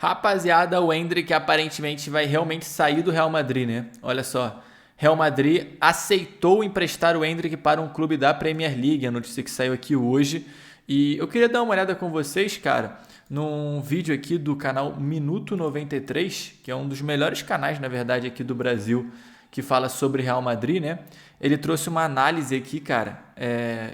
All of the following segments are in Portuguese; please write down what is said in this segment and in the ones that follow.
Rapaziada, o Endrick aparentemente vai realmente sair do Real Madrid, né? Olha só. Real Madrid aceitou emprestar o Endrick para um clube da Premier League, a notícia que saiu aqui hoje. E eu queria dar uma olhada com vocês, cara, num vídeo aqui do canal Minuto 93, que é um dos melhores canais, na verdade, aqui do Brasil, que fala sobre Real Madrid, né? Ele trouxe uma análise aqui, cara.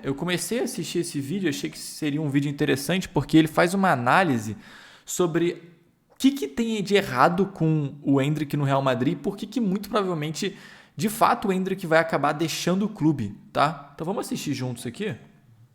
Eu comecei a assistir esse vídeo, achei que seria um vídeo interessante, porque ele faz uma análise sobre o que tem de errado com o Endrick no Real Madrid e por que muito provavelmente, de fato, o Endrick vai acabar deixando o clube, tá? Então vamos assistir juntos aqui?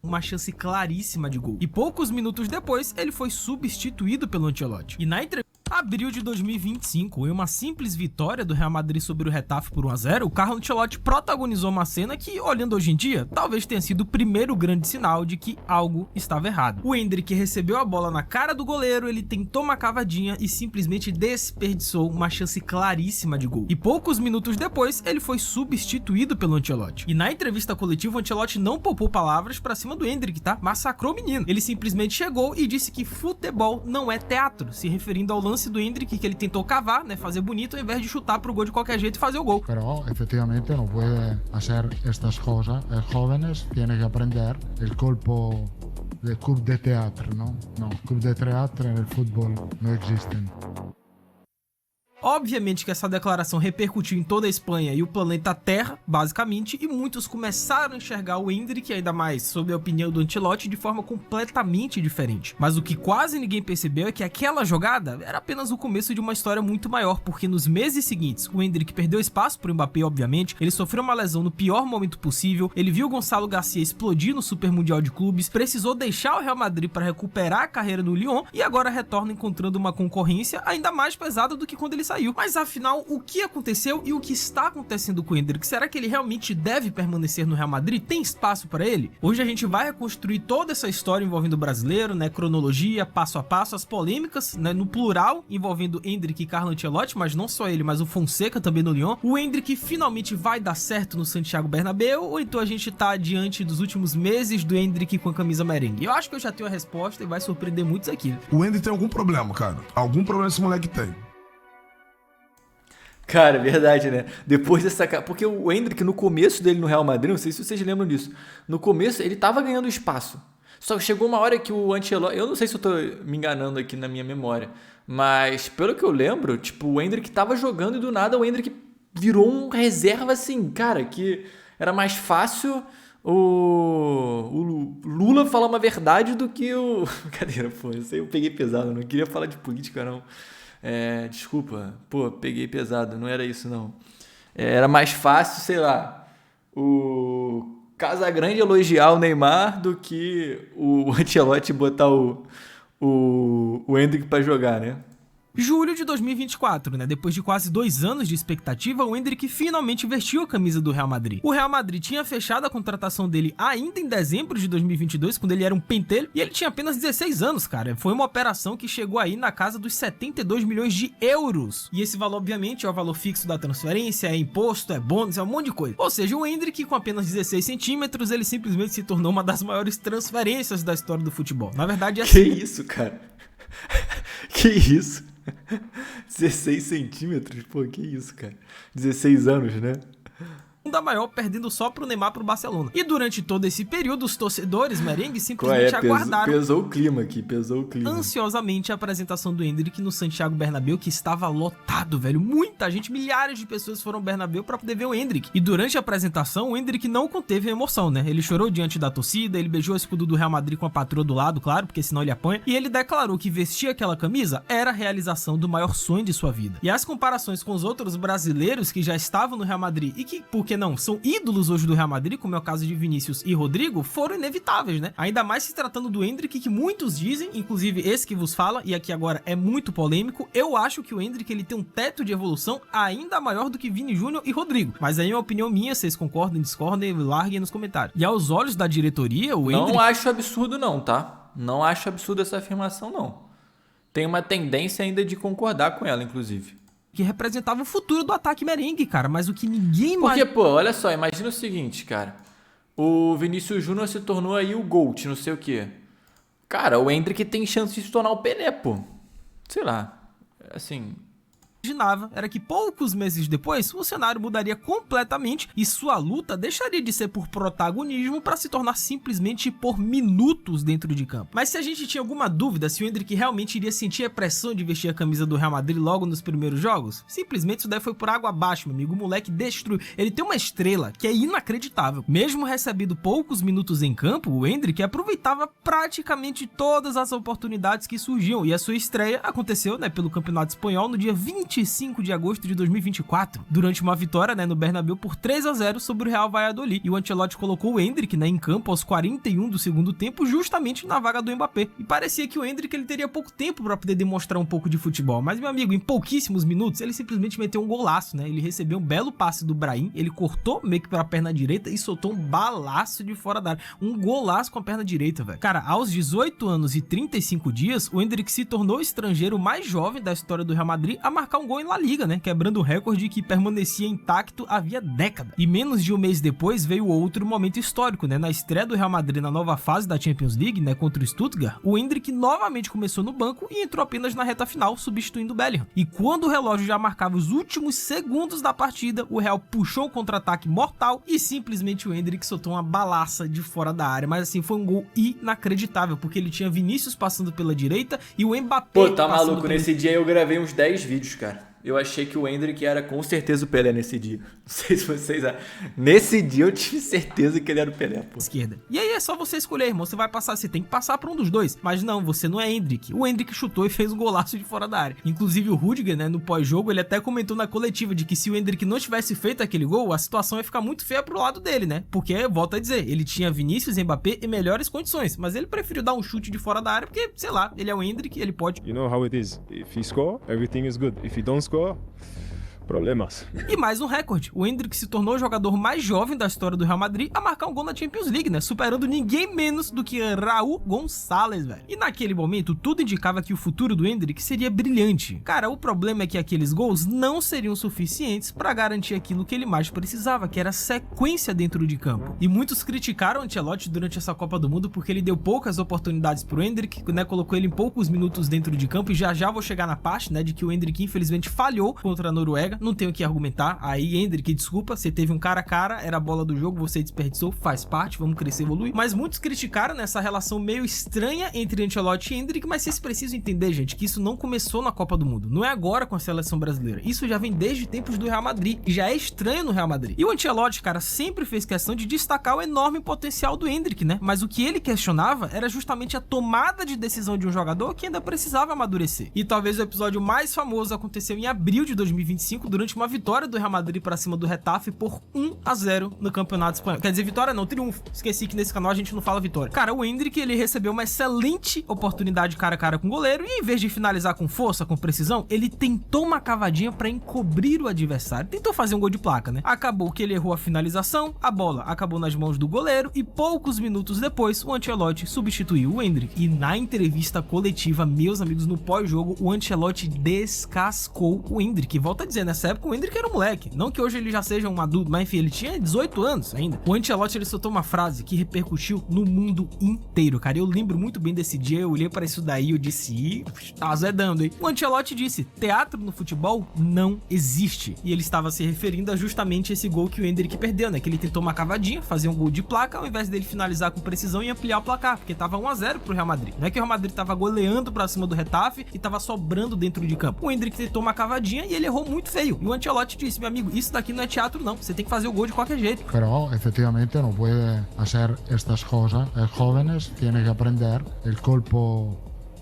Uma chance claríssima de gol. E poucos minutos depois, ele foi substituído pelo Ancelotti. E na entrevista abril de 2025, em uma simples vitória do Real Madrid sobre o Getafe por 1 a 0, o Carlo Ancelotti protagonizou uma cena que, olhando hoje em dia, talvez tenha sido o primeiro grande sinal de que algo estava errado. O Endrick recebeu a bola na cara do goleiro, ele tentou uma cavadinha e simplesmente desperdiçou uma chance claríssima de gol. E poucos minutos depois, ele foi substituído pelo Ancelotti. E na entrevista coletiva, o Ancelotti não poupou palavras pra cima do Endrick, tá? Massacrou o menino. Ele simplesmente chegou e disse que futebol não é teatro, se referindo ao lance do Endrick, que ele tentou cavar, né, fazer bonito, ao invés de chutar pro gol de qualquer jeito e fazer o gol. Pero efectivamente no puede hacer estas cosas. El jóvenes tiene que aprender el cuerpo de club de teatro, ¿no? No, club de teatro en el fútbol no existen. Obviamente que essa declaração repercutiu em toda a Espanha e o planeta Terra, basicamente, e muitos começaram a enxergar o Endrick, ainda mais sob a opinião do Ancelotti, de forma completamente diferente. Mas o que quase ninguém percebeu é que aquela jogada era apenas o começo de uma história muito maior, porque nos meses seguintes o Endrick perdeu espaço pro Mbappé, obviamente, ele sofreu uma lesão no pior momento possível, ele viu o Gonçalo Garcia explodir no Super Mundial de Clubes, precisou deixar o Real Madrid para recuperar a carreira no Lyon e agora retorna encontrando uma concorrência ainda mais pesada do que quando ele saiu. Mas afinal, o que aconteceu e o que está acontecendo com o Endrick? Será que ele realmente deve permanecer no Real Madrid? Tem espaço para ele? Hoje a gente vai reconstruir toda essa história envolvendo o brasileiro, né? Cronologia, passo a passo, as polêmicas, né? No plural, envolvendo Endrick e Carlo Ancelotti, mas não só ele, mas o Fonseca também no Lyon. O Endrick finalmente vai dar certo no Santiago Bernabéu ou então a gente tá diante dos últimos meses do Endrick com a camisa merengue? Eu acho que eu já tenho a resposta e vai surpreender muitos aqui. O Endrick tem algum problema, cara. Algum problema esse moleque tem. Cara, verdade, né? Depois dessa... Porque o Endrick, no começo dele no Real Madrid, não sei se vocês lembram disso, no começo ele tava ganhando espaço. Só que chegou uma hora que o Ancelotti... Eu não sei se eu tô me enganando aqui na minha memória, mas pelo que eu lembro, tipo, o Endrick tava jogando e do nada o Endrick virou um reserva assim, cara, que era mais fácil o Lula falar uma verdade do que o... Brincadeira, pô, isso aí eu peguei pesado, não queria falar de política, não. Desculpa, pô, peguei pesado, não era isso não. Era mais fácil, sei lá, o Casagrande elogiar o Neymar do que o Ancelotti botar o Endrick pra jogar, né? Julho de 2024, né? Depois de quase 2 anos de expectativa, o Endrick finalmente vestiu a camisa do Real Madrid. O Real Madrid tinha fechado a contratação dele ainda em dezembro de 2022, quando ele era um pentelho, e ele tinha apenas 16 anos, cara. Foi uma operação que chegou aí na casa dos 72 milhões de euros. E esse valor, obviamente, é o valor fixo da transferência, é imposto, é bônus, é um monte de coisa. Ou seja, o Endrick, com apenas 16 centímetros, ele simplesmente se tornou uma das maiores transferências da história do futebol. Na verdade, é assim. Que isso, cara? Que isso? 16 centímetros? Pô, que isso, cara? 16 anos, né? Da maior, perdendo só pro Neymar pro Barcelona. E durante todo esse período, os torcedores merengues simplesmente aguardaram pesou o clima aqui, pesou o clima. Ansiosamente a apresentação do Endrick no Santiago Bernabéu, que estava lotado, velho. Muita gente, milhares de pessoas foram ao Bernabéu pra poder ver o Endrick. E durante a apresentação, o Endrick não conteve a emoção, né? Ele chorou diante da torcida, ele beijou o escudo do Real Madrid com a patroa do lado, claro, porque senão ele apanha. E ele declarou que vestir aquela camisa era a realização do maior sonho de sua vida. E as comparações com os outros brasileiros que já estavam no Real Madrid e que, por que não, são ídolos hoje do Real Madrid, como é o caso de Vinícius e Rodrigo, foram inevitáveis, né? Ainda mais se tratando do Endrick, que muitos dizem, inclusive esse que vos fala, e aqui agora é muito polêmico, eu acho que o Endrick ele tem um teto de evolução ainda maior do que Vini Júnior e Rodrigo. Mas aí é uma opinião minha, vocês concordam, discordem, larguem nos comentários. E aos olhos da diretoria, o Endrick... Não acho absurdo não, tá? Não acho absurdo essa afirmação, não. Tem uma tendência ainda de concordar com ela, inclusive. Que representava o futuro do ataque merengue, cara, mas o que ninguém... Porque, pô, olha só, imagina o seguinte, cara. O Vinícius Júnior se tornou aí o GOAT, não sei o quê. Cara, o Endrick tem chance de se tornar o Pelé, pô. Sei lá. assim... imaginava era que poucos meses depois o cenário mudaria completamente e sua luta deixaria de ser por protagonismo para se tornar simplesmente por minutos dentro de campo. Mas se a gente tinha alguma dúvida se o Endrick realmente iria sentir a pressão de vestir a camisa do Real Madrid logo nos primeiros jogos, simplesmente isso daí foi por água abaixo, meu amigo. O moleque destruiu. Ele tem uma estrela que é inacreditável. Mesmo recebendo poucos minutos em campo, o Endrick aproveitava praticamente todas as oportunidades que surgiam e a sua estreia aconteceu, pelo Campeonato Espanhol no dia 25 de agosto de 2024, durante uma vitória no Bernabéu por 3-0 sobre o Real Valladolid. E o Ancelotti colocou o Endrick em campo aos 41 do segundo tempo, justamente na vaga do Mbappé. E parecia que o Endrick ele teria pouco tempo para poder demonstrar um pouco de futebol, mas meu amigo, em pouquíssimos minutos ele simplesmente meteu um golaço, Ele recebeu um belo passe do Brahim, ele cortou meio que pela perna direita e soltou um balaço de fora da área, um golaço com a perna direita, velho. Cara, aos 18 anos e 35 dias, o Endrick se tornou o estrangeiro mais jovem da história do Real Madrid a marcar um gol em La Liga, quebrando o recorde que permanecia intacto havia década. E menos de um mês depois veio outro momento histórico, na estreia do Real Madrid na nova fase da Champions League, contra o Stuttgart, o Endrick novamente começou no banco e entrou apenas na reta final, substituindo o Bellingham. E quando o relógio já marcava os últimos segundos da partida, o Real puxou um contra-ataque mortal e simplesmente o Endrick soltou uma balaça de fora da área. Mas assim, foi um gol inacreditável, porque ele tinha Vinícius passando pela direita e o Mbappé... Pô, tá maluco, nesse dia eu gravei uns 10 vídeos, cara. Eu achei que o Endrick era com certeza o Pelé nesse dia. Não sei se vocês... Nesse dia eu tive certeza que ele era o Pelé, pô. Esquerda. E aí é só você escolher, irmão. Você vai passar, você tem que passar pra um dos dois. Mas não, você não é Endrick. O Endrick chutou e fez um golaço de fora da área. Inclusive o Rudiger, no pós-jogo, ele até comentou na coletiva de que se o Endrick não tivesse feito aquele gol, a situação ia ficar muito feia pro lado dele, Porque, volto a dizer, ele tinha Vinícius e Mbappé em melhores condições. Mas ele preferiu dar um chute de fora da área porque, sei lá, ele é o Endrick, ele pode... You know how it is. If he score, everything is good. If he don't score... problemas. E mais um recorde. O Endrick se tornou o jogador mais jovem da história do Real Madrid a marcar um gol na Champions League, superando ninguém menos do que Raul Gonçalves, velho. E naquele momento, tudo indicava que o futuro do Endrick seria brilhante. Cara, o problema é que aqueles gols não seriam suficientes para garantir aquilo que ele mais precisava, que era sequência dentro de campo. E muitos criticaram o Ancelotti durante essa Copa do Mundo porque ele deu poucas oportunidades pro Endrick, colocou ele em poucos minutos dentro de campo, e já vou chegar na parte, de que o Endrick infelizmente falhou contra a Noruega. Não tenho o que argumentar. Aí, Endrick, desculpa, você teve um cara a cara, era a bola do jogo, você desperdiçou, faz parte, vamos crescer, evoluir. Mas muitos criticaram nessa relação meio estranha entre Ancelotti e Endrick, mas vocês precisam entender, gente, que isso não começou na Copa do Mundo. Não é agora com a seleção brasileira. Isso já vem desde tempos do Real Madrid, e já é estranho no Real Madrid. E o Ancelotti, cara, sempre fez questão de destacar o enorme potencial do Endrick, Mas o que ele questionava era justamente a tomada de decisão de um jogador que ainda precisava amadurecer. E talvez o episódio mais famoso aconteceu em abril de 2025, durante uma vitória do Real Madrid para cima do Getafe por 1-0 no Campeonato Espanhol. Quer dizer, vitória não, triunfo. Esqueci que nesse canal a gente não fala vitória. Cara, o Endrick, ele recebeu uma excelente oportunidade cara a cara com o goleiro e em vez de finalizar com força, com precisão, ele tentou uma cavadinha para encobrir o adversário. Tentou fazer um gol de placa, Acabou que ele errou a finalização, a bola acabou nas mãos do goleiro e poucos minutos depois o Ancelotti substituiu o Endrick. E na entrevista coletiva, meus amigos, no pós-jogo, o Ancelotti descascou o Endrick. Volta a dizer, nessa época o Endrick era um moleque. Não que hoje ele já seja um adulto, mas enfim, ele tinha 18 anos ainda. O Ancelotti, ele soltou uma frase que repercutiu no mundo inteiro, cara. Eu lembro muito bem desse dia, eu olhei para isso daí e eu disse, tá azedando, hein? O Ancelotti disse, teatro no futebol não existe. E ele estava se referindo a justamente esse gol que o Endrick perdeu, Que ele tentou uma cavadinha, fazer um gol de placa, ao invés dele finalizar com precisão e ampliar o placar, porque tava 1-0 pro Real Madrid. Não é que o Real Madrid tava goleando pra cima do Getafe e tava sobrando dentro de campo. O Endrick tentou uma cavadinha e ele errou muito feio. E o Ancelotti disse, meu amigo, isso daqui não é teatro não, você tem que fazer o gol de qualquer jeito. Pero efectivamente no puede hacer estas cosas. El jóvenes tiene que aprender el cuerpo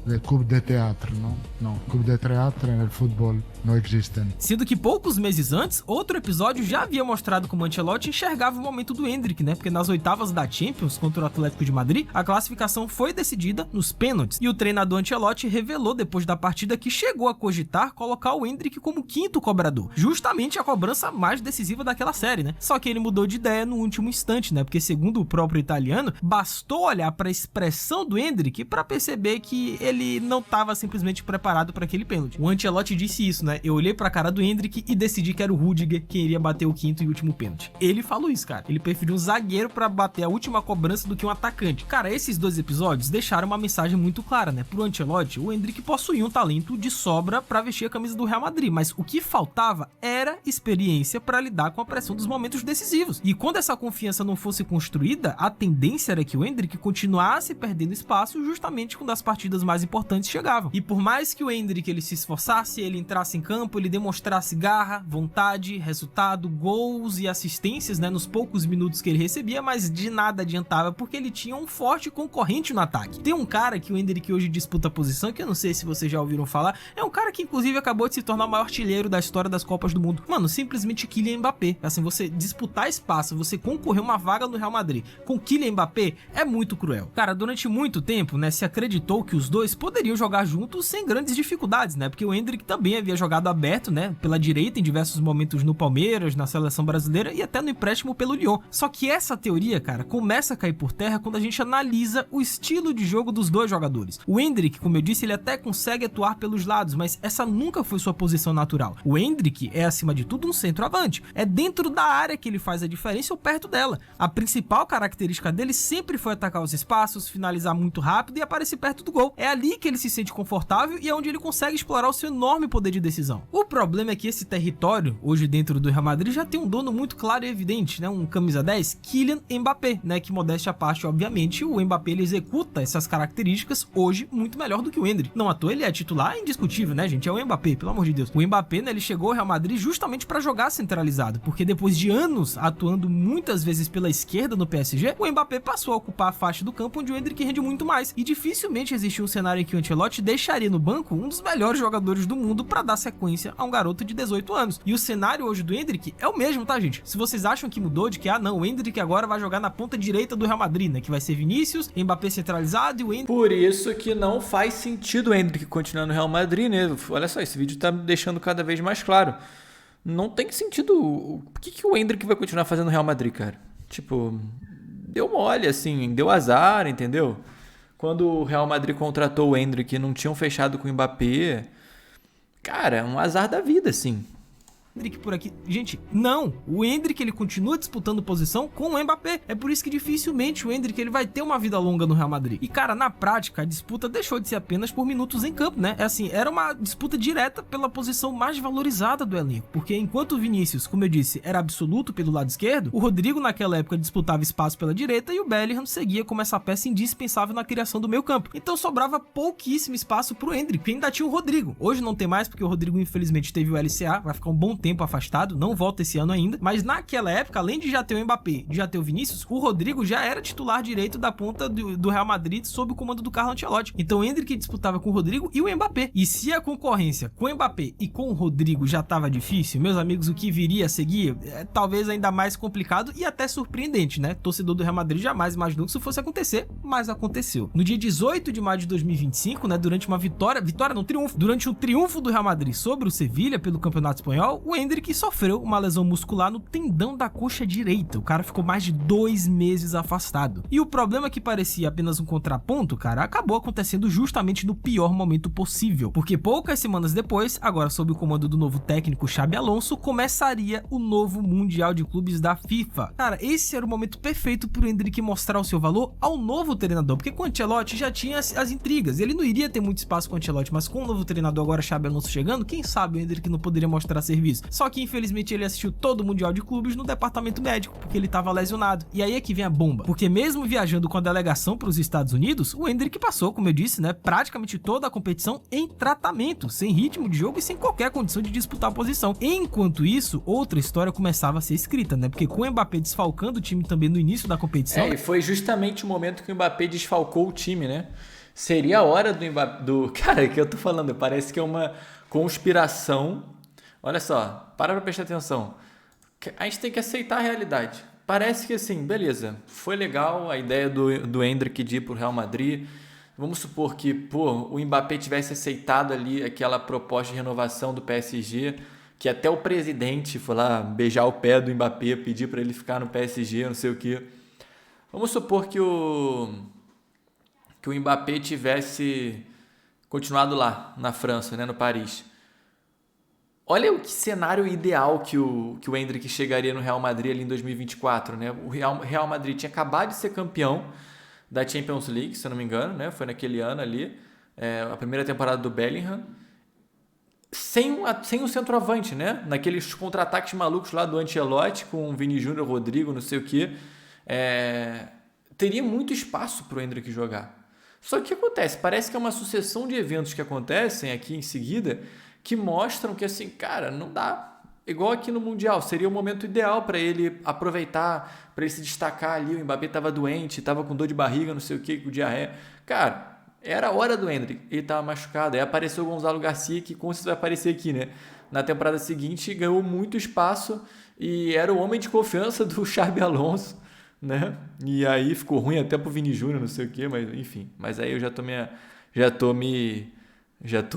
de coup de teatro, não, coup de teatro no futebol não existem. Sendo que poucos meses antes, outro episódio já havia mostrado como Ancelotti enxergava o momento do Endrick, Porque nas oitavas da Champions contra o Atlético de Madrid, a classificação foi decidida nos pênaltis. E o treinador Ancelotti revelou depois da partida que chegou a cogitar colocar o Endrick como quinto cobrador. Justamente a cobrança mais decisiva daquela série, Só que ele mudou de ideia no último instante, Porque segundo o próprio italiano, bastou olhar para a expressão do Endrick para perceber que ele não estava simplesmente preparado para aquele pênalti. O Ancelotti disse isso, né? Eu olhei pra cara do Endrick e decidi que era o Rudiger quem iria bater o quinto e último pênalti. Ele falou isso, cara. Ele preferiu um zagueiro para bater a última cobrança do que um atacante. Cara, esses dois episódios deixaram uma mensagem muito clara, né? Pro Ancelotti, o Endrick possuía um talento de sobra para vestir a camisa do Real Madrid, mas o que faltava era experiência para lidar com a pressão dos momentos decisivos. E quando essa confiança não fosse construída, a tendência era que o Endrick continuasse perdendo espaço justamente quando as partidas mais importantes chegavam. E por mais que o Endrick ele se esforçasse, ele entrasse em campo, ele demonstrasse garra, vontade, resultado, gols e assistências, né, nos poucos minutos que ele recebia, mas de nada adiantava porque ele tinha um forte concorrente no ataque. Tem um cara que o Endrick hoje disputa a posição, que eu não sei se vocês já ouviram falar, é um cara que inclusive acabou de se tornar o maior artilheiro da história das Copas do Mundo. Mano, simplesmente Kylian Mbappé. Assim, você disputar espaço, você concorrer uma vaga no Real Madrid com Kylian Mbappé é muito cruel. Cara, durante muito tempo, né, se acreditou que os dois poderiam jogar juntos sem grandes dificuldades, né, porque o Endrick também havia jogado aberto, né, pela direita em diversos momentos no Palmeiras, na seleção brasileira e até no empréstimo pelo Lyon. Só que essa teoria, cara, começa a cair por terra quando a gente analisa o estilo de jogo dos dois jogadores. O Endrick, como eu disse, ele até consegue atuar pelos lados, mas essa nunca foi sua posição natural. O Endrick é, acima de tudo, um centroavante. É dentro da área que ele faz a diferença ou perto dela. A principal característica dele sempre foi atacar os espaços, finalizar muito rápido e aparecer perto do gol. É ali que ele se sente confortável e é onde ele consegue explorar o seu enorme poder de decisão. O problema é que esse território, hoje dentro do Real Madrid, já tem um dono muito claro e evidente, né? Um camisa 10, Kylian Mbappé, né? Que, modéstia à parte, obviamente, o Mbappé ele executa essas características hoje muito melhor do que o Endrick. Não à toa ele é titular indiscutível, né, gente? É o Mbappé, pelo amor de Deus. O Mbappé, né, ele chegou ao Real Madrid justamente para jogar centralizado, porque depois de anos atuando muitas vezes pela esquerda no PSG, o Mbappé passou a ocupar a faixa do campo onde o Endrick rende muito mais. E dificilmente existiu um cenário em que o Ancelotti deixaria no banco um dos melhores jogadores do mundo para dar sequência a um garoto de 18 anos. E o cenário hoje do Endrick é o mesmo, tá, gente? Se vocês acham que mudou, de que, não, o Endrick agora vai jogar na ponta direita do Real Madrid, né, que vai ser Vinícius, Mbappé centralizado e o Endrick... Por isso que não faz sentido o Endrick continuar no Real Madrid, né? Olha só, esse vídeo tá me deixando cada vez mais claro. Não tem sentido. Por que o Endrick vai continuar fazendo no Real Madrid, cara? Tipo, deu mole, assim, deu azar, entendeu? Quando o Real Madrid contratou o Endrick e não tinham fechado com o Mbappé, cara, um azar da vida, assim. Endrick por aqui. Gente, não. O Endrick ele continua disputando posição com o Mbappé. É por isso que dificilmente o Endrick ele vai ter uma vida longa no Real Madrid. E cara, na prática, a disputa deixou de ser apenas por minutos em campo, né? É assim, era uma disputa direta pela posição mais valorizada do elenco. Porque enquanto o Vinícius, como eu disse, era absoluto pelo lado esquerdo, o Rodrigo naquela época disputava espaço pela direita e o Bellingham seguia como essa peça indispensável na criação do meio campo. Então sobrava pouquíssimo espaço pro Endrick, que ainda tinha o Rodrigo. Hoje não tem mais porque o Rodrigo infelizmente teve o LCA, vai ficar um bom tempo afastado, não volta esse ano ainda, mas naquela época, além de já ter o Mbappé, de já ter o Vinícius, o Rodrigo já era titular direito da ponta do Real Madrid sob o comando do Carlo Ancelotti. Então o Endrick disputava com o Rodrigo e o Mbappé. E se a concorrência com o Mbappé e com o Rodrigo já estava difícil, meus amigos, o que viria a seguir é talvez ainda mais complicado e até surpreendente, né? Torcedor do Real Madrid jamais imaginou que isso fosse acontecer, mas aconteceu. No dia 18 de maio de 2025, né, durante uma durante um triunfo do Real Madrid sobre o Sevilha pelo Campeonato Espanhol, o Endrick sofreu uma lesão muscular no tendão da coxa direita. O cara ficou mais de 2 meses afastado. E o problema que parecia apenas um contraponto, cara, acabou acontecendo justamente no pior momento possível. Porque poucas semanas depois, agora sob o comando do novo técnico Xabi Alonso, começaria o novo Mundial de Clubes da FIFA. Cara, esse era o momento perfeito pro Endrick mostrar o seu valor ao novo treinador. Porque com o Ancelotti já tinha as intrigas. Ele não iria ter muito espaço com o Ancelotti, mas com o novo treinador agora Xabi Alonso chegando, quem sabe o Endrick não poderia mostrar serviço. Só que infelizmente ele assistiu todo o Mundial de Clubes no departamento médico, porque ele estava lesionado. E aí é que vem a bomba, porque mesmo viajando com a delegação para os Estados Unidos, o Endrick passou, como eu disse, né, praticamente toda a competição em tratamento, sem ritmo de jogo e sem qualquer condição de disputar a posição. Enquanto isso, outra história começava a ser escrita, né, porque com o Mbappé desfalcando o time também no início da competição... E foi justamente o momento que o Mbappé desfalcou o time, né? Seria a hora do Mbappé... Cara, que eu tô falando, parece que é uma conspiração. Olha só, para pra prestar atenção. A gente tem que aceitar a realidade. Parece que assim, beleza, foi legal a ideia do Endrick de ir pro Real Madrid. Vamos supor que, o Mbappé tivesse aceitado ali aquela proposta de renovação do PSG, que até o presidente foi lá beijar o pé do Mbappé, pedir para ele ficar no PSG, não sei o quê. Vamos supor que o Mbappé tivesse continuado lá, na França, né, no Paris. Olha o que cenário ideal que o Endrick chegaria no Real Madrid ali em 2024, né? O Real Madrid tinha acabado de ser campeão da Champions League, se eu não me engano, né? Foi naquele ano ali, a primeira temporada do Bellingham, sem um centroavante, né? Naqueles contra-ataques malucos lá do Ancelotti com o Vini Júnior, Rodrigo, não sei o quê. Teria muito espaço para o Endrick jogar. Só que o que acontece? Parece que é uma sucessão de eventos que acontecem aqui em seguida que mostram que, assim, cara, não dá. Igual aqui no Mundial, seria o momento ideal para ele aproveitar, para ele se destacar ali. O Mbappé estava doente, estava com dor de barriga, não sei o que, com diarreia. Cara, era a hora do Endrick, ele estava machucado. Aí apareceu o Gonzalo Garcia, que com certeza vai aparecer aqui, né? Na temporada seguinte, ganhou muito espaço e era o homem de confiança do Xabi Alonso, né? E aí ficou ruim até pro Vini Júnior, não sei o que, mas enfim. Mas aí eu já tô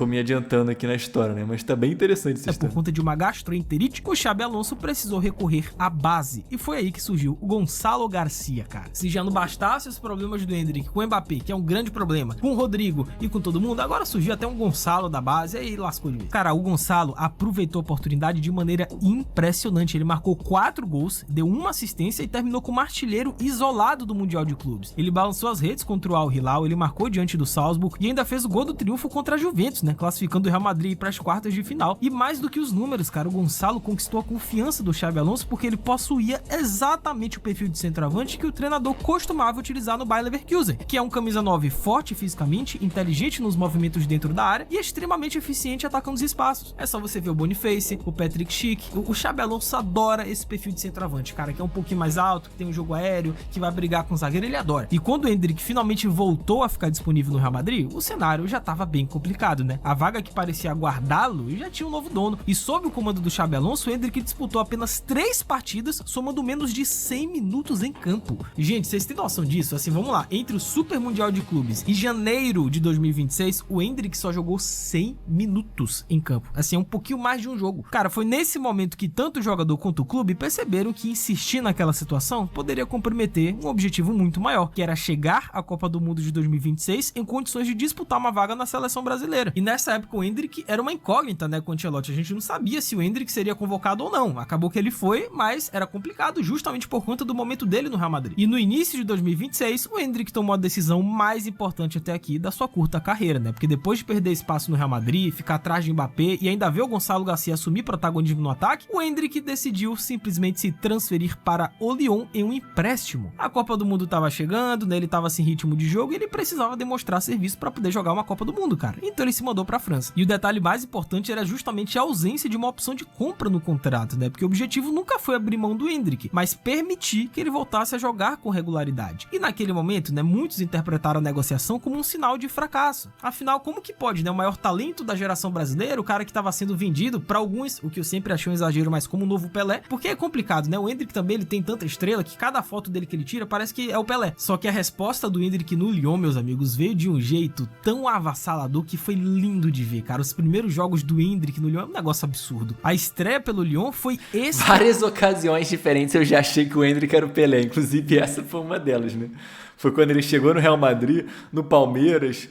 me adiantando aqui na história, né? Mas tá bem interessante essa história. Por conta de uma gastroenterite, o Xabi Alonso precisou recorrer à base. E foi aí que surgiu o Gonçalo Garcia, cara. Se já não bastasse os problemas do Endrick com o Mbappé, que é um grande problema, com o Rodrigo e com todo mundo, agora surgiu até um Gonçalo da base, aí lascou de vez. Cara, o Gonçalo aproveitou a oportunidade de maneira impressionante. Ele marcou 4 gols, deu uma assistência e terminou como artilheiro isolado do Mundial de Clubes. Ele balançou as redes contra o Al Hilal, ele marcou diante do Salzburg e ainda fez o gol do triunfo contra a Juventus, né, classificando o Real Madrid para as quartas de final. E mais do que os números, cara, o Gonçalo conquistou a confiança do Xabi Alonso porque ele possuía exatamente o perfil de centroavante que o treinador costumava utilizar no Bayer Leverkusen, que é um camisa 9 forte fisicamente, inteligente nos movimentos dentro da área e extremamente eficiente atacando os espaços. É só você ver o Boniface, o Patrick Schick. O Xabi Alonso adora esse perfil de centroavante, cara, que é um pouquinho mais alto, que tem um jogo aéreo, que vai brigar com o zagueiro, ele adora. E quando o Endrick finalmente voltou a ficar disponível no Real Madrid, o cenário já estava bem complicado, né? A vaga que parecia aguardá-lo já tinha um novo dono. E sob o comando do Xabi Alonso, o Endrick disputou apenas 3 partidas, somando menos de 100 minutos em campo. Gente, vocês têm noção disso? Assim, vamos lá. Entre o Super Mundial de Clubes e janeiro de 2026, o Endrick só jogou 100 minutos em campo. Assim, é um pouquinho mais de um jogo. Cara, foi nesse momento que tanto o jogador quanto o clube perceberam que insistir naquela situação poderia comprometer um objetivo muito maior, que era chegar à Copa do Mundo de 2026 em condições de disputar uma vaga na seleção brasileira. E nessa época o Endrick era uma incógnita, né, com o Ancelotti. A gente não sabia se o Endrick seria convocado ou não. Acabou que ele foi, mas era complicado justamente por conta do momento dele no Real Madrid. E no início de 2026, o Endrick tomou a decisão mais importante até aqui da sua curta carreira, né? Porque depois de perder espaço no Real Madrid, ficar atrás de Mbappé e ainda ver o Gonçalo Garcia assumir protagonismo no ataque, o Endrick decidiu simplesmente se transferir para o Lyon em um empréstimo. A Copa do Mundo estava chegando, né? Ele estava sem ritmo de jogo e ele precisava demonstrar serviço para poder jogar uma Copa do Mundo, cara. Então ele se mandou para a França. E o detalhe mais importante era justamente a ausência de uma opção de compra no contrato, né? Porque o objetivo nunca foi abrir mão do Endrick, mas permitir que ele voltasse a jogar com regularidade. E naquele momento, né, muitos interpretaram a negociação como um sinal de fracasso. Afinal, como que pode, né, o maior talento da geração brasileira, o cara que estava sendo vendido para alguns, o que eu sempre achei um exagero, mas como o novo Pelé, porque é complicado, né? O Endrick também, ele tem tanta estrela que cada foto dele que ele tira parece que é o Pelé. Só que a resposta do Endrick no Lyon, meus amigos, veio de um jeito tão avassalador que foi lindo de ver, cara. Os primeiros jogos do Endrick no Lyon é um negócio absurdo. A estreia pelo Lyon foi esse. Várias ocasiões diferentes eu já achei que o Endrick era o Pelé, inclusive essa foi uma delas, né? Foi quando ele chegou no Real Madrid, no Palmeiras,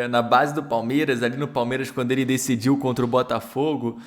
na base do Palmeiras, ali no Palmeiras, quando ele decidiu contra o Botafogo,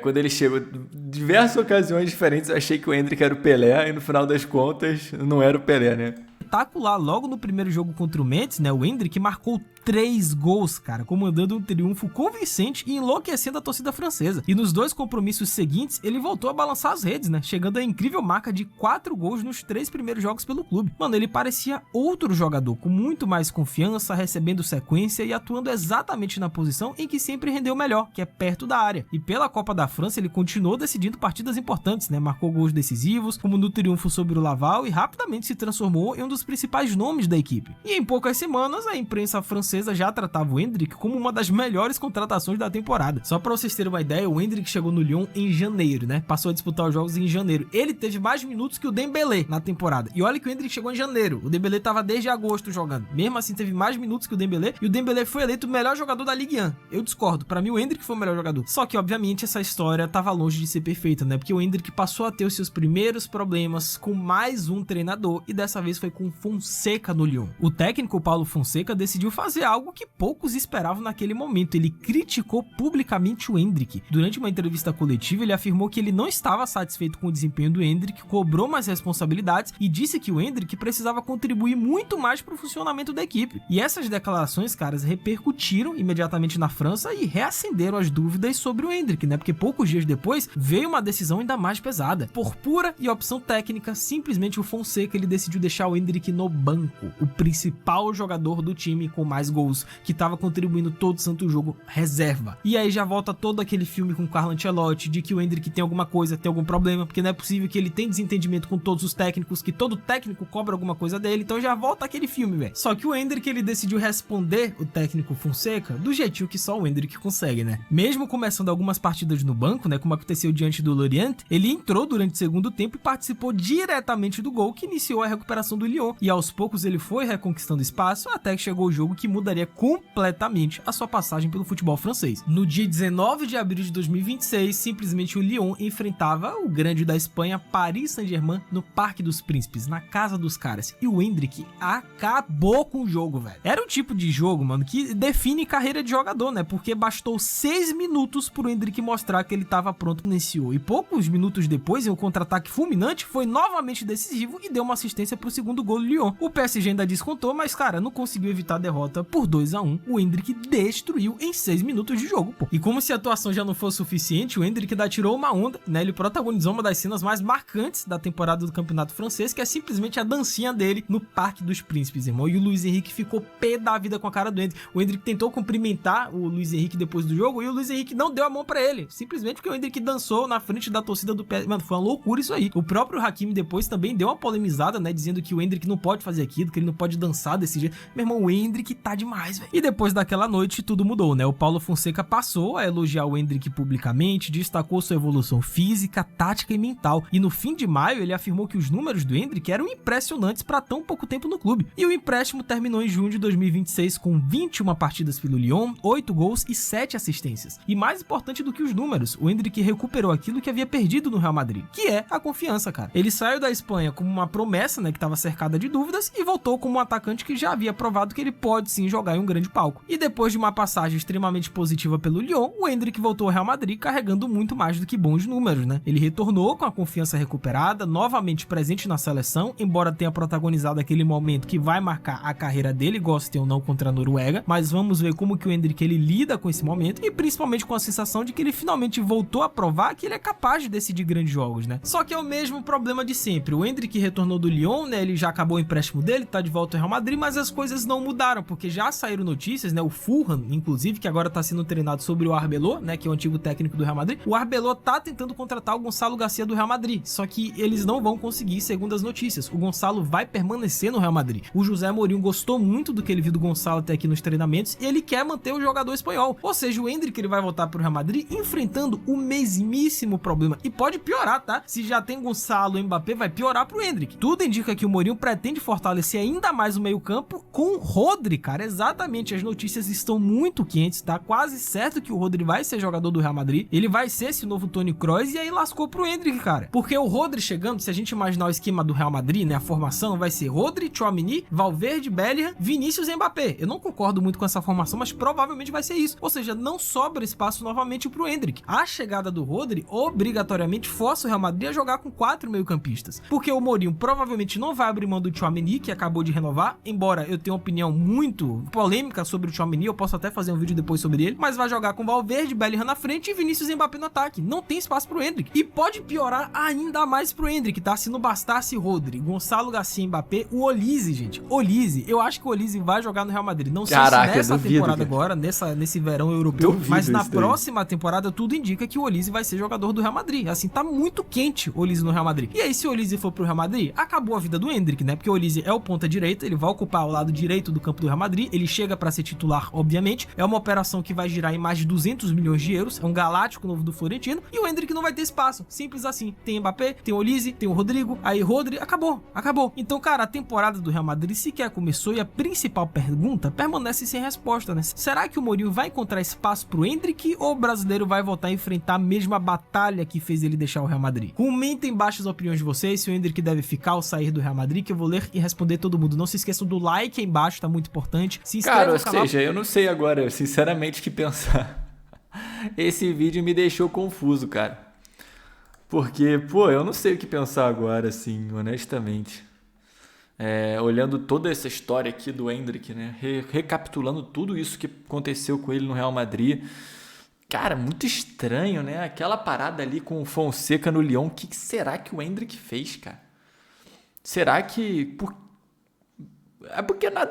quando ele chegou, diversas ocasiões diferentes eu achei que o Endrick era o Pelé e no final das contas não era o Pelé, né? Espetacular, logo no primeiro jogo contra o Metz, né, o Endrick marcou 3 gols, cara, comandando um triunfo convincente e enlouquecendo a torcida francesa. E nos 2 compromissos seguintes, ele voltou a balançar as redes, né, chegando à incrível marca de 4 gols nos 3 primeiros jogos pelo clube. Mano, ele parecia outro jogador, com muito mais confiança, recebendo sequência e atuando exatamente na posição em que sempre rendeu melhor, que é perto da área. E pela Copa da França, ele continuou decidindo partidas importantes, né, marcou gols decisivos, como no triunfo sobre o Laval, e rapidamente se transformou em um dos principais nomes da equipe. E em poucas semanas, a imprensa francesa já tratava o Endrick como uma das melhores contratações da temporada. Só pra vocês terem uma ideia, o Endrick chegou no Lyon em janeiro, né? Passou a disputar os jogos em janeiro. Ele teve mais minutos que o Dembélé na temporada. E olha que o Endrick chegou em janeiro. O Dembélé tava desde agosto jogando. Mesmo assim, teve mais minutos que o Dembélé. E o Dembélé foi eleito o melhor jogador da Ligue 1. Eu discordo. Pra mim, o Endrick foi o melhor jogador. Só que, obviamente, essa história tava longe de ser perfeita, né? Porque o Endrick passou a ter os seus primeiros problemas com mais um treinador. E dessa vez foi com Fonseca no Lyon. O técnico Paulo Fonseca decidiu fazer algo que poucos esperavam naquele momento. Ele criticou publicamente o Endrick. Durante uma entrevista coletiva, ele afirmou que ele não estava satisfeito com o desempenho do Endrick, cobrou mais responsabilidades e disse que o Endrick precisava contribuir muito mais para o funcionamento da equipe. E essas declarações, caras, repercutiram imediatamente na França e reacenderam as dúvidas sobre o Endrick, né? Porque poucos dias depois veio uma decisão ainda mais pesada. Por pura e opção técnica, simplesmente o Fonseca ele decidiu deixar o Endrick no banco, o principal jogador do time com mais gols, que estava contribuindo todo santo jogo, reserva. E aí já volta todo aquele filme com o Carlo Ancelotti de que o Endrick tem alguma coisa, tem algum problema, porque não é possível que ele tenha desentendimento com todos os técnicos, que todo técnico cobra alguma coisa dele, então já volta aquele filme, velho. Só que o Endrick ele decidiu responder o técnico Fonseca do jeitinho que só o Endrick consegue, né? Mesmo começando algumas partidas no banco, né, como aconteceu diante do Lorient, ele entrou durante o segundo tempo e participou diretamente do gol que iniciou a recuperação do Lyon, e aos poucos ele foi reconquistando espaço até que chegou o jogo que mudaria completamente a sua passagem pelo futebol francês. No dia 19 de abril de 2026, simplesmente o Lyon enfrentava o grande da Espanha, Paris Saint-Germain, no Parque dos Príncipes, na casa dos caras, e o Endrick acabou com o jogo, velho. Era o tipo de jogo, mano, que define carreira de jogador, né, porque bastou 6 minutos pro Endrick mostrar que ele tava pronto, iniciou, e poucos minutos depois, em um contra-ataque fulminante, foi novamente decisivo e deu uma assistência pro segundo gol do Lyon. O PSG ainda descontou, mas, cara, não conseguiu evitar a derrota por 2-1. O Endrick destruiu em 6 minutos de jogo, pô. E como se a atuação já não fosse suficiente, o Endrick ainda tirou uma onda, né? Ele protagonizou uma das cenas mais marcantes da temporada do campeonato francês, que é simplesmente a dancinha dele no Parque dos Príncipes, irmão. E o Luiz Henrique ficou pé da vida com a cara do Endrick. O Endrick tentou cumprimentar o Luiz Henrique depois do jogo e o Luiz Henrique não deu a mão pra ele, simplesmente porque o Endrick dançou na frente da torcida do PSG. Mano, foi uma loucura isso aí. O próprio Hakimi depois também deu uma polemizada, né, dizendo que o Endrick não pode fazer aquilo, que ele não pode dançar desse jeito. Meu irmão, o Endrick tá demais, velho. E depois daquela noite, tudo mudou, né? O Paulo Fonseca passou a elogiar o Endrick publicamente, destacou sua evolução física, tática e mental. E no fim de maio, ele afirmou que os números do Endrick eram impressionantes para tão pouco tempo no clube. E o empréstimo terminou em junho de 2026 com 21 partidas pelo Lyon, 8 gols e 7 assistências. E mais importante do que os números, o Endrick recuperou aquilo que havia perdido no Real Madrid, que é a confiança, cara. Ele saiu da Espanha como uma promessa, né, que estava cercada de dúvidas, e voltou como um atacante que já havia provado que ele pode sim jogar em um grande palco. E depois de uma passagem extremamente positiva pelo Lyon, o Endrick voltou ao Real Madrid carregando muito mais do que bons números, né? Ele retornou com a confiança recuperada, novamente presente na seleção, embora tenha protagonizado aquele momento que vai marcar a carreira dele, goste ou não, contra a Noruega, mas vamos ver como que o Endrick ele lida com esse momento, e principalmente com a sensação de que ele finalmente voltou a provar que ele é capaz de decidir grandes jogos, né? Só que é o mesmo problema de sempre. O Endrick retornou do Lyon, né? Ele já acabou o empréstimo dele, tá de volta ao Real Madrid, mas as coisas não mudaram, porque já saíram notícias, né? O Fulham, inclusive, que agora tá sendo treinado sobre o Arbeloa, né? Que é o antigo técnico do Real Madrid. O Arbeloa tá tentando contratar o Gonçalo Garcia do Real Madrid, só que eles não vão conseguir, segundo as notícias. O Gonçalo vai permanecer no Real Madrid. O José Mourinho gostou muito do que ele viu do Gonçalo até aqui nos treinamentos e ele quer manter o jogador espanhol. Ou seja, o Endrick ele vai voltar pro Real Madrid enfrentando o mesmíssimo problema. E pode piorar, tá? Se já tem Gonçalo e Mbappé, vai piorar pro Endrick. Tudo indica que o Mourinho pretende fortalecer ainda mais o meio-campo com o Rodri, cara. Exatamente, as notícias estão muito quentes, tá? Quase certo que o Rodri vai ser jogador do Real Madrid. Ele vai ser esse novo Toni Kroos e aí lascou pro Endrick, cara. Porque o Rodri chegando, se a gente imaginar o esquema do Real Madrid, né? A formação vai ser Rodri, Tchouaméni, Valverde, Bellingham, Vinícius e Mbappé. Eu não concordo muito com essa formação, mas provavelmente vai ser isso. Ou seja, não sobra espaço novamente pro Endrick. A chegada do Rodri obrigatoriamente força o Real Madrid a jogar com 4 meio-campistas. Porque o Mourinho provavelmente não vai abrir mão do Tchouaméni, que acabou de renovar, embora eu tenha uma opinião muito polêmica sobre o Tchouaméni, eu posso até fazer um vídeo depois sobre ele, mas vai jogar com Valverde, Bellingham na frente e Vinícius e Mbappé no ataque. Não tem espaço pro Endrick. E pode piorar ainda mais pro Endrick, tá? Se não bastasse Rodri, Gonçalo Garcia e Mbappé, o Olise, gente. Olise, eu acho que o Olise vai jogar no Real Madrid. Não sei se nessa temporada agora, nesse verão europeu, mas na próxima temporada tudo indica que o Olise vai ser jogador do Real Madrid. Assim, tá muito quente o Olise no Real Madrid. E aí, se o Olise for pro Real Madrid, acabou a vida do Endrick, né? Porque o Olise é o ponta direita, ele vai ocupar o lado direito do campo do Real Madrid, ele chega pra ser titular, obviamente. É uma operação que vai girar em mais de 200 milhões de euros, é um galáctico novo do Florentino, e o Endrick não vai ter espaço. Simples assim. Tem Mbappé, tem o Olise, tem o Rodrigo, aí Rodri, acabou. Então, cara, a temporada do Real Madrid sequer começou e a principal pergunta permanece sem resposta, né? Será que o Mourinho vai encontrar espaço pro Endrick ou o brasileiro vai voltar a enfrentar a mesma batalha que fez ele deixar o Real Madrid? Comentem embaixo as opiniões de vocês, se o Endrick deve ficar ou sair do Real Madrid, que que eu vou ler e responder todo mundo. Não se esqueçam do like aí embaixo, tá muito importante. Se inscreva Cara, ou no canal. seja, eu não sei agora, sinceramente, o que pensar. Esse vídeo me deixou confuso, cara. Porque, pô, eu não sei o que pensar agora, assim, honestamente. Olhando toda essa história aqui do Endrick, né? Recapitulando tudo isso que aconteceu com ele no Real Madrid. Cara, muito estranho, né? Aquela parada ali com o Fonseca no Lyon. O que será que o Endrick fez, cara? Será que... É porque nada,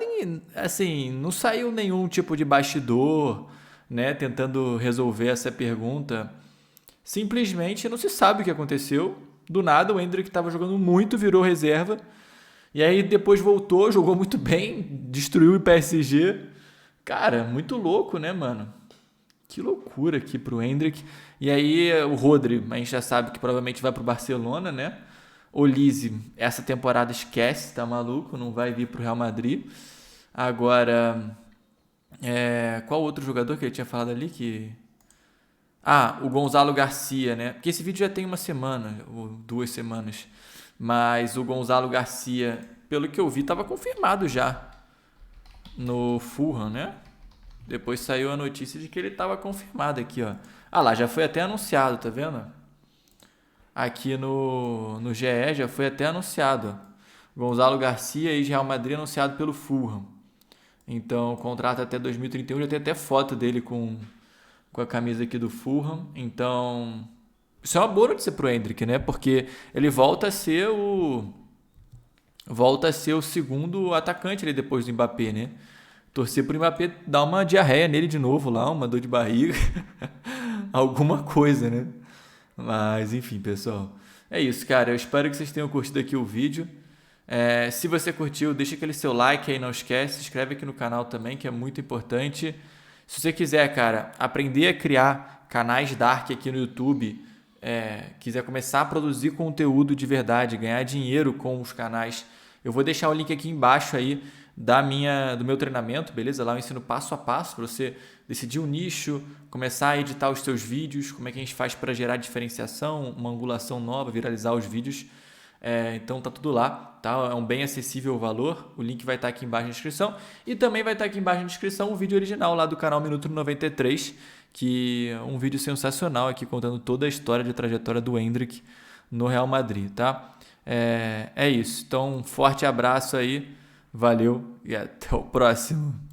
assim, não saiu nenhum tipo de bastidor, né? Tentando resolver essa pergunta. Simplesmente não se sabe o que aconteceu. Do nada o Endrick estava jogando muito, virou reserva. E aí depois voltou, jogou muito bem, destruiu o PSG. Cara, muito louco, né, mano? Que loucura aqui pro Endrick. E aí o Rodri, a gente já sabe que provavelmente vai pro Barcelona, né? Olise, essa temporada esquece, tá maluco? Não vai vir pro Real Madrid. Agora, qual outro jogador que ele tinha falado ali que... o Gonzalo Garcia, né? Porque esse vídeo já tem uma semana, ou 2 semanas. Mas o Gonzalo Garcia, pelo que eu vi, estava confirmado já no Fulham, né? Depois saiu a notícia de que ele estava confirmado aqui, ó. Lá, já foi até anunciado, tá vendo? Aqui no GE já foi até anunciado. Gonzalo Garcia, ex-Real Madrid, anunciado pelo Fulham. Então, contrato até 2031, já tem até foto dele com a camisa aqui do Fulham. Então, isso é uma boa notícia pro Endrick, né? Porque ele volta a ser o segundo atacante ali depois do Mbappé, né? Torcer pro Mbappé dar uma diarreia nele de novo lá, uma dor de barriga, alguma coisa, né? Mas, enfim, pessoal. É isso, cara. Eu espero que vocês tenham curtido aqui o vídeo. Se você curtiu, deixa aquele seu like aí, não esquece. Se inscreve aqui no canal também, que é muito importante. Se você quiser, cara, aprender a criar canais Dark aqui no YouTube, quiser começar a produzir conteúdo de verdade, ganhar dinheiro com os canais, eu vou deixar o link aqui embaixo aí do meu treinamento, beleza? Lá eu ensino passo a passo para você decidir um nicho, começar a editar os seus vídeos, como é que a gente faz para gerar diferenciação, uma angulação nova, viralizar os vídeos. Então tá tudo lá, tá? É um bem acessível o valor. O link vai estar aqui embaixo na descrição. E também vai estar aqui embaixo na descrição o vídeo original lá do canal Minuto 93, que é um vídeo sensacional aqui contando toda a história de trajetória do Endrick no Real Madrid, tá? É isso. Então, um forte abraço aí. Valeu e até o próximo.